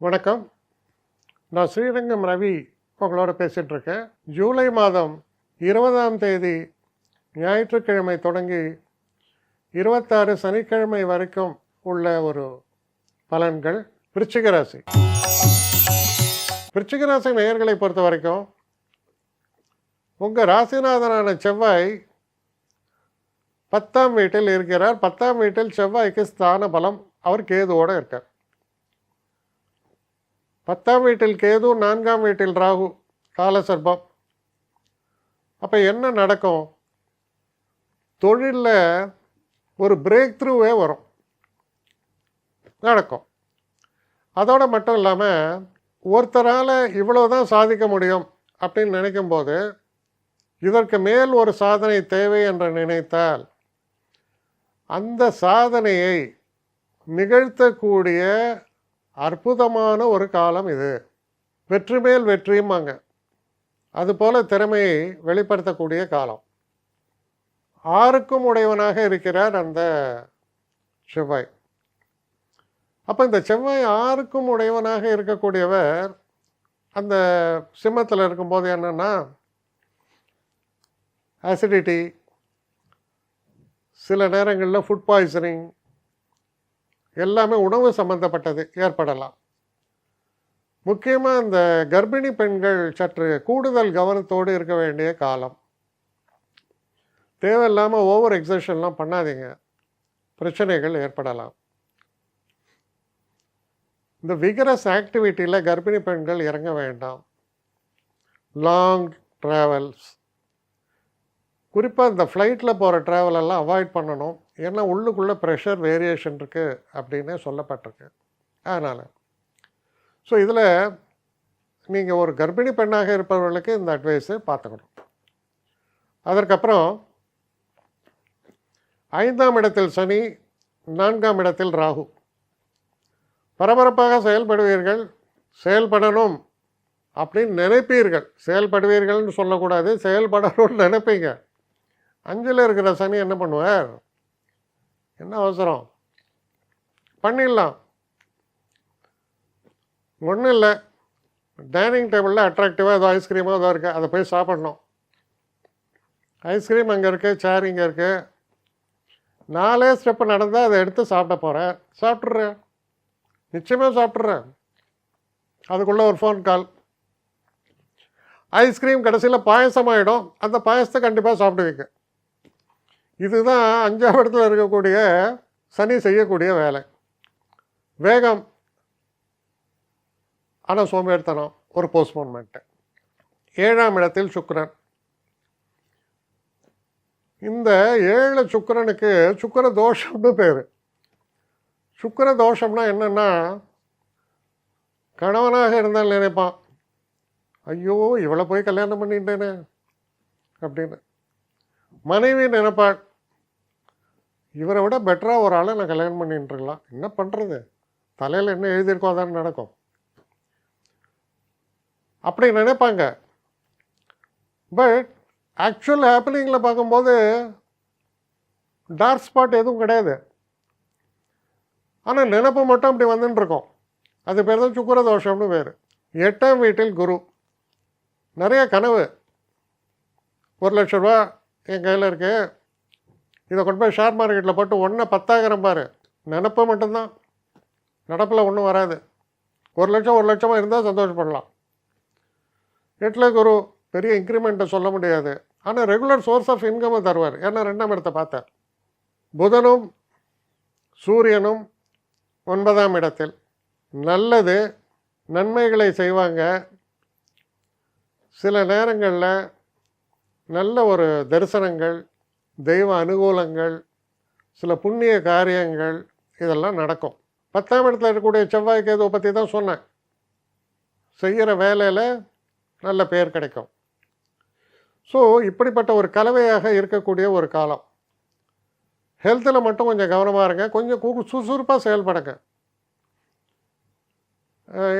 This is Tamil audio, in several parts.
வணக்கம். நான் ஸ்ரீரங்கம் ரவி உங்களோட பேசிகிட்டு இருக்கேன். ஜூலை மாதம் 20ஆம் தேதி ஞாயிற்றுக்கிழமை தொடங்கி 26 சனிக்கிழமை வரைக்கும் உள்ள ஒரு பலன்கள். விருச்சிக ராசி. விருச்சிக ராசி நேயர்களை பொறுத்த வரைக்கும் உங்கள் ராசிநாதனான செவ்வாய் 10ஆம் வீட்டில் இருக்கிறார். 10ஆம் வீட்டில் செவ்வாய்க்கு ஸ்தான பலம். அவர் கேதுவோடு இருக்கார். 10ஆம் வீட்டில் கேது, 4ஆம் வீட்டில் ராகு, காலசர்பம். அப்போ என்ன நடக்கும்? தொழிலில் ஒரு பிரேக் த்ரூவே வரும், நடக்கும். அதோடு மட்டும் இல்லாமல் ஒருத்தரால் இவ்வளோதான் சாதிக்க முடியும் அப்படின்னு நினைக்கும்போது இதற்கு மேல் ஒரு சாதனை தேவை என்று நினைத்தால் அந்த சாதனையை நிகழ்த்தக்கூடிய அற்புதமான ஒரு காலம் இது. வெற்றி மேல் வெற்றியுமாங்க. அதுபோல் திறமையை வெளிப்படுத்தக்கூடிய காலம். 6க்கும் உடையவனாக இருக்கிறார் அந்த செவ்வாய். அப்போ இந்த செவ்வாய் 6க்கும் உடையவனாக இருக்கக்கூடியவர் அந்த சிம்மத்தில் இருக்கும்போது என்னென்னா அசிடிட்டி, சில நேரங்களில் ஃபுட் பாய்சனிங், எல்லாமே உணவு சம்பந்தப்பட்டது ஏற்படலாம். முக்கியமாக இந்த கர்ப்பிணி பெண்கள் சற்று கூடுதல் கவனத்தோடு இருக்க வேண்டிய காலம். தேவையில்லாமல் ஓவர் எக்ஸர்ஷன்லாம் பண்ணாதீங்க, பிரச்சனைகள் ஏற்படலாம். இந்த விகரஸ் ஆக்டிவிட்டியில் கர்ப்பிணி பெண்கள் இறங்க வேண்டாம். லாங் ட்ராவல்ஸ், குறிப்பாக இந்த ஃப்ளைட்டில் போகிற ட்ராவலெல்லாம் அவாய்ட் பண்ணணும். ஏன்னா உள்ளுக்குள்ளே ப்ரெஷர் வேரியேஷன் இருக்குது அப்படின்னு சொல்லப்பட்டிருக்கு. அதனால் இதில் நீங்கள் ஒரு கர்ப்பிணி பெண்ணாக இருப்பவர்களுக்கு இந்த அட்வைஸை பார்த்துக்கணும். அதற்கப்புறம் 5ஆம் இடத்தில் சனி, 4ஆம் இடத்தில் ராகு. பரபரப்பாக செயல்படுவீர்கள், செயல்படணும் அப்படின்னு நினைப்பீர்கள். செயல்படுவீர்கள்னு சொல்லக்கூடாது, செயல்படணும்னு நினைப்பீங்க. 5ல் இருக்கிற சனி என்ன பண்ணுவார்? என்ன அவசரம், பண்ணிடலாம். ஒன்றும் இல்லை, டைனிங் டேபிளில் அட்ராக்டிவாக ஏதோ ஐஸ்கிரீமோ ஏதோ இருக்குது, அதை போய் சாப்பிட்ணும். ஐஸ்கிரீம் அங்கே இருக்குது, சேர் இங்கே இருக்குது. 4 ஸ்டெப்பு நடந்தால் அதை எடுத்து சாப்பிட போகிறேன். சாப்பிட்றேன், நிச்சயமாக சாப்பிட்றேன். அதுக்குள்ளே ஒரு ஃபோன் கால். ஐஸ்கிரீம் கடைசியில் பாயசமாகிடும். அந்த பாயசத்தை கண்டிப்பாக சாப்பிடுவீங்க. இதுதான் 5ஆம் இடத்துல இருக்கக்கூடிய சனி செய்யக்கூடிய வேலை. வேகம், ஆனால் சோம்பேறித்தனம், ஒரு போஸ்ட்போன்மெண்ட்டு. 7ஆம் இடத்தில் சுக்கிரன். இந்த 7 சுக்கிரனுக்கு சுக்கிர தோஷம்னு பேர். சுக்கிர தோஷம்னா என்னென்னா, கணவனாக இருந்தால் நினைப்பான், ஐயோ இவளை போய் கல்யாணம் பண்ணிட்டேனே அப்படின்னு. மனைவி நினைப்பாள், இவரை விட பெட்டராக ஒரு ஆளை நான் கல்யாணம் பண்ணிட்டுருக்கலாம். என்ன பண்ணுறது, தலையில் என்ன எழுதியிருக்கோ அதான் நடக்கும் அப்படி நினைப்பாங்க. பட் ஆக்சுவல் ஹேப்பனிங்கில் பார்க்கும்போது டார்க் ஸ்பாட் எதுவும் கிடையாது. ஆனால் நினைப்பு மட்டும் அப்படி வந்துட்டுருக்கோம். அது பேர் தான் சுக்கிர தோஷம்னு பேர். 8ஆம் வீட்டில் குரு. நிறைய கனவு. 1 லட்ச ரூபா என் கையில் இருக்குது, இதை கொண்டு போய் ஷேர் மார்க்கெட்டில் போட்டு 1 10,000 பாரு. நினப்பு மட்டும்தான், நடப்பில் ஒன்றும் வராது. 1 லட்சம் 1 லட்சமாக இருந்தால் சந்தோஷப்படலாம். 8ல் குரு பெரிய இன்க்ரிமெண்ட்டை சொல்ல முடியாது, ஆனால் ரெகுலர் சோர்ஸ் ஆஃப் இன்கம்மை தருவார். ஏன்னா 2ஆம் இடத்தை பார்த்தார். புதனும் சூரியனும் 9ஆம் இடத்தில். நல்லது, நன்மைகளை செய்வாங்க. சில நேரங்களில் நல்ல ஒரு தரிசனங்கள், தெய்வ அனுகூலங்கள், சில புண்ணிய காரியங்கள் இதெல்லாம் நடக்கும். 10ஆம் இடத்துல இருக்கக்கூடிய செவ்வாய் கேதுவை பற்றி தான் சொன்னேன். செய்கிற வேலையில் நல்ல பெயர் கிடைக்கும். இப்படிப்பட்ட ஒரு கலவையாக இருக்கக்கூடிய ஒரு காலம். ஹெல்த்தில் மட்டும் கொஞ்சம் கவனமாக இருங்க, கொஞ்சம் சுறுசுறுப்பாக செயல்படுங்க.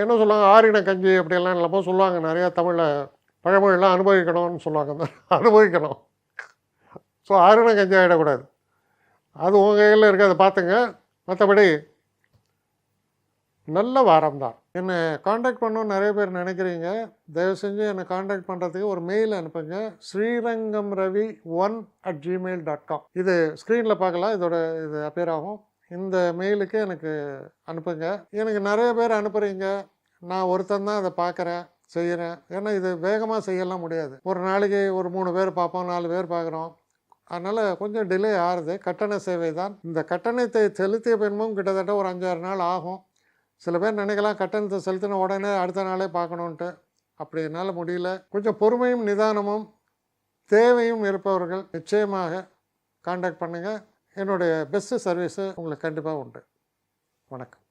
என்ன சொல்லுவாங்க, ஆறின கஞ்சி அப்படியெல்லாம் இல்லாமல் சொல்லுவாங்க. நிறையா தமிழில் பழமொழியெல்லாம் அனுபவிக்கணும்னு சொல்லுவாங்க. அனுபவிக்கணும். ஆறின கஞ்சி ஆகிடக்கூடாது. அது உங்கள் கையில் இருக்குது, அதை பார்த்துங்க. மற்றபடி நல்ல வாரம்தான். என்னை காண்டாக்ட் பண்ணணும்னு நிறைய பேர் நினைக்கிறீங்க. தயவு செஞ்சு என்னை காண்டாக்ட் பண்ணுறதுக்கு ஒரு மெயில் அனுப்புங்க. srirangamravi1@gmail.com. இது ஸ்க்ரீனில் பார்க்கலாம், இது அப்பியர் ஆகும். இந்த மெயிலுக்கு எனக்கு அனுப்புங்க. எனக்கு நிறைய பேர் அனுப்புகிறீங்க, நான் ஒருத்தன் தான் அதை பார்க்குறேன், செய்கிறேன். ஏன்னா இது வேகமாக செய்யலாம் முடியாது. ஒரு நாளைக்கு ஒரு 3 பேர் பார்ப்போம், 4 பேர் பார்க்குறோம். அதனால் கொஞ்சம் டிலே ஆகுது. கட்டண சேவை தான். இந்த கட்டணத்தை செலுத்திய பின்பும் கிட்டத்தட்ட ஒரு 5-6 நாள் ஆகும். சில பேர் நினைக்கலாம் கட்டணத்தை செலுத்தின உடனே அடுத்த நாளே பார்க்கணுன்ட்டு. அப்படி என்னால் முடியல. கொஞ்சம் பொறுமையும் நிதானமும் தேவையும் இருப்பவர்கள் நிச்சயமாக காண்டாக்ட் பண்ணுங்கள். என்னுடைய பெஸ்ட்டு சர்வீஸு உங்களுக்கு கண்டிப்பாக உண்டு. வணக்கம்.